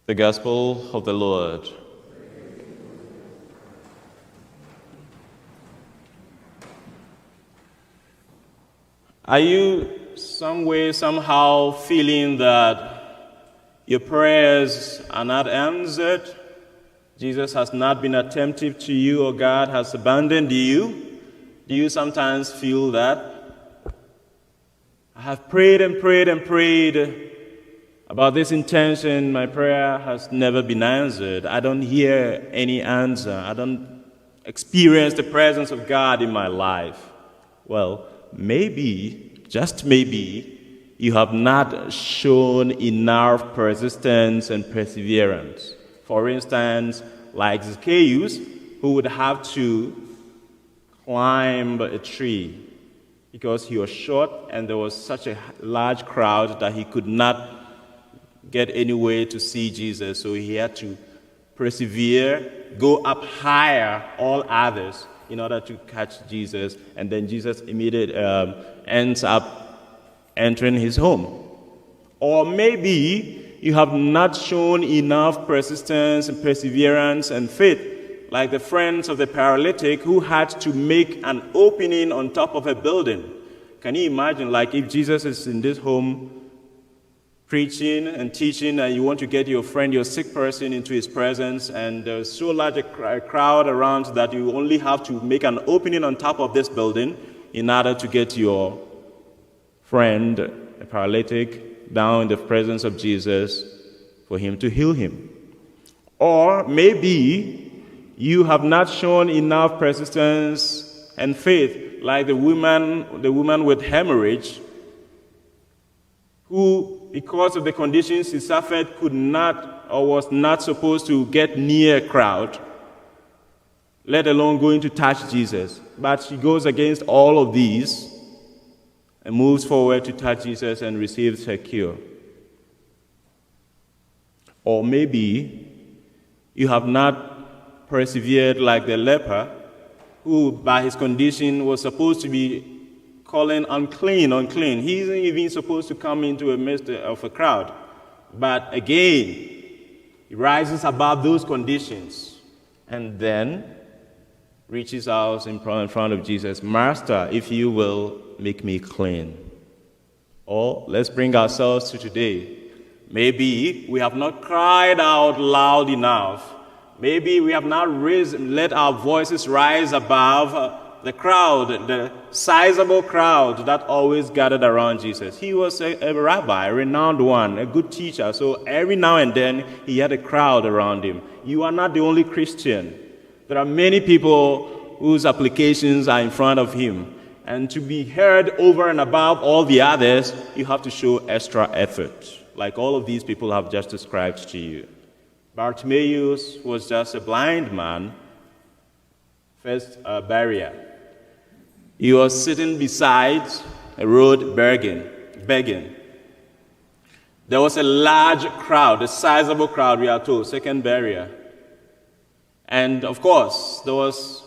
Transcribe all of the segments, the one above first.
The Gospel of the Lord. Are you some way, somehow feeling that your prayers are not answered? Jesus has not been attentive to you, or God has abandoned you? Do you sometimes feel that? I have prayed and prayed and prayed about this intention. My prayer has never been answered. I don't hear any answer. I don't experience the presence of God in my life. Well, maybe, just maybe, you have not shown enough persistence and perseverance. For instance, like Zacchaeus, who would have to climb a tree because he was short and there was such a large crowd that he could not get any way to see Jesus. So he had to persevere, go up higher all others in order to catch Jesus. And then Jesus immediately ends up entering his home. Or maybe you have not shown enough persistence and perseverance and faith, like the friends of the paralytic who had to make an opening on top of a building. Can you imagine, like if Jesus is in this home preaching and teaching, and you want to get your friend, your sick person, into his presence, and there's so large a crowd around that you only have to make an opening on top of this building in order to get your friend, a paralytic, down in the presence of Jesus for him to heal him. Or maybe you have not shown enough persistence and faith, like the woman with hemorrhage, who, because of the conditions he suffered, could not or was not supposed to get near a crowd, let alone going to touch Jesus. But she goes against all of these and moves forward to touch Jesus and receives her cure. Or maybe you have not persevered like the leper, who by his condition was supposed to be calling unclean, unclean. He isn't even supposed to come into a midst of a crowd. But again, he rises above those conditions and then reaches out in front of Jesus. Master, if you will, make me clean. Or let's bring ourselves to today. Maybe we have not cried out loud enough. Maybe we have not let our voices rise above the crowd, the sizable crowd that always gathered around Jesus. He was a rabbi, a renowned one, a good teacher. So every now and then he had a crowd around him. You are not the only Christian. There are many people whose applications are in front of him. And to be heard over and above all the others, you have to show extra effort, like all of these people have just described to you. Bartimaeus was just a blind man, first barrier. He was sitting beside a road begging. There was a large crowd, a sizable crowd, we are told, second barrier. And of course, there was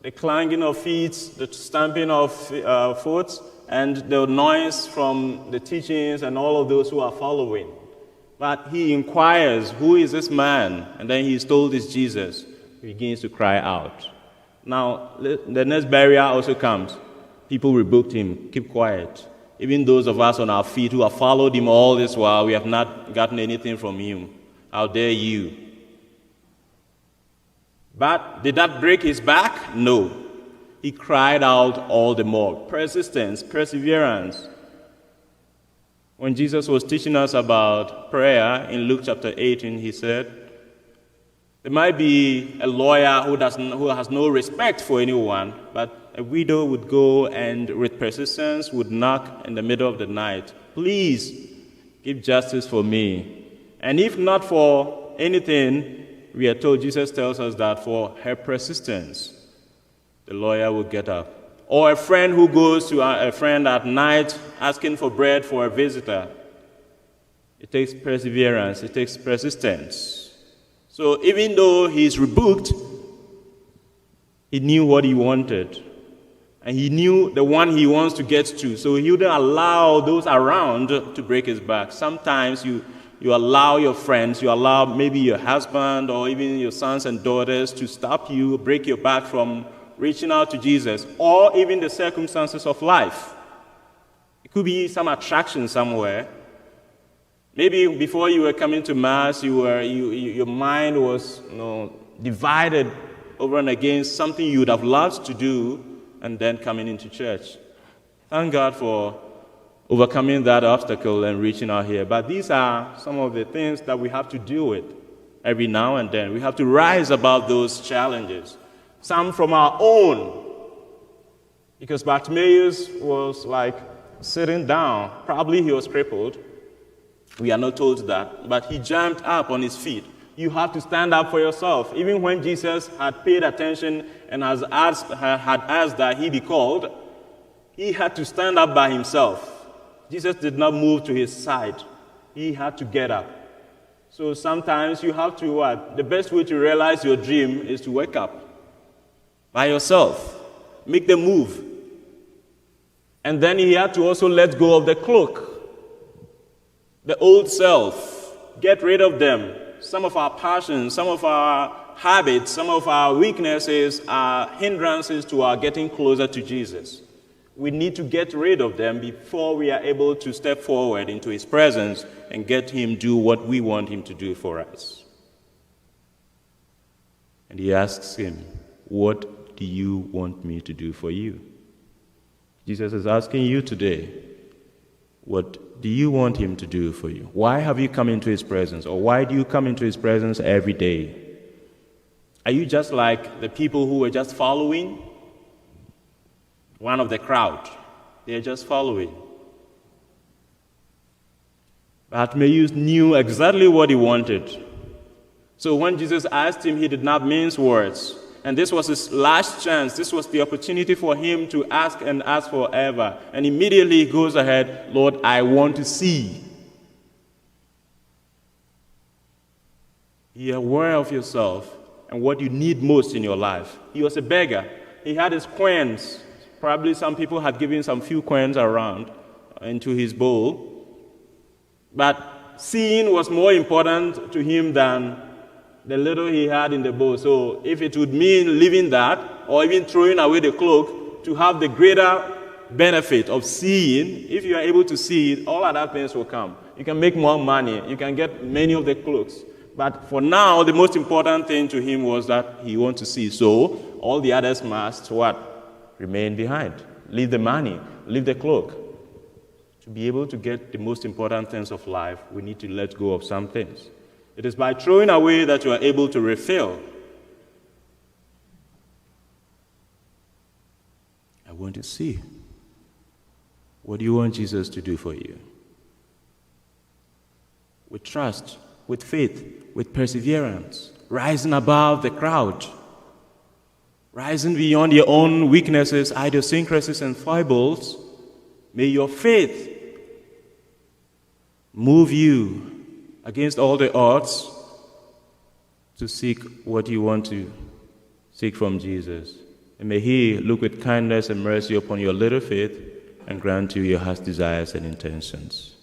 the clanging of feet, the stamping of foot, and the noise from the teachings and all of those who are following. But he inquires, who is this man? And then he is told it's Jesus. He begins to cry out. Now, the next barrier also comes. People rebuked him, keep quiet. Even those of us on our feet who have followed him all this while, we have not gotten anything from him. How dare you? But did that break his back? No. He cried out all the more. Persistence, perseverance. When Jesus was teaching us about prayer in Luke chapter 18, he said, there might be a lawyer who has no respect for anyone, but a widow would go and with persistence would knock in the middle of the night. Please give justice for me. And if not for anything, we are told, Jesus tells us that for her persistence, the lawyer will get up. Or a friend who goes to a friend at night asking for bread for a visitor. It takes perseverance, it takes persistence. So even though he's rebuked, he knew what he wanted. And he knew the one he wants to get to. So he wouldn't allow those around to break his back. Sometimes you You allow your friends, you allow maybe your husband or even your sons and daughters to stop you, break your back from reaching out to Jesus, or even the circumstances of life. It could be some attraction somewhere. Maybe before you were coming to Mass, your mind was divided over and against something you would have loved to do, and then coming into church. Thank God for overcoming that obstacle and reaching out here. But these are some of the things that we have to deal with every now and then. We have to rise above those challenges. Some from our own. Because Bartimaeus was like sitting down. Probably he was crippled. We are not told that. But he jumped up on his feet. You have to stand up for yourself. Even when Jesus had paid attention and had asked that he be called, he had to stand up by himself. Jesus did not move to his side. He had to get up. So sometimes you have to, the best way to realize your dream is to wake up by yourself. Make the move. And then he had to also let go of the cloak. The old self. Get rid of them. Some of our passions, some of our habits, some of our weaknesses are hindrances to our getting closer to Jesus. We need to get rid of them before we are able to step forward into his presence and get him do what we want him to do for us. And he asks him, what do you want me to do for you? Jesus is asking you today, what do you want him to do for you? Why have you come into his presence? Or why do you come into his presence every day? Are you just like the people who were just following? One of the crowd. They're just following. Bartimaeus knew exactly what he wanted. So when Jesus asked him, he did not mince words. And this was his last chance. This was the opportunity for him to ask and ask forever. And immediately he goes ahead, Lord, I want to see. Be aware of yourself and what you need most in your life. He was a beggar. He had his coins. Probably some people had given some few coins around into his bowl. But seeing was more important to him than the little he had in the bowl. So if it would mean leaving that, or even throwing away the cloak, to have the greater benefit of seeing, if you are able to see it, all other things will come. You can make more money. You can get many of the cloaks. But for now, the most important thing to him was that he wants to see. So all the others must what? Remain behind. Leave the money. Leave the cloak. To be able to get the most important things of life, we need to let go of some things. It is by throwing away that you are able to refill. I want to see. What do you want Jesus to do for you? With trust, with faith, with perseverance, rising above the crowd, rising beyond your own weaknesses, idiosyncrasies, and foibles. May your faith move you against all the odds to seek what you want to seek from Jesus. And may he look with kindness and mercy upon your little faith and grant you your heart's desires and intentions.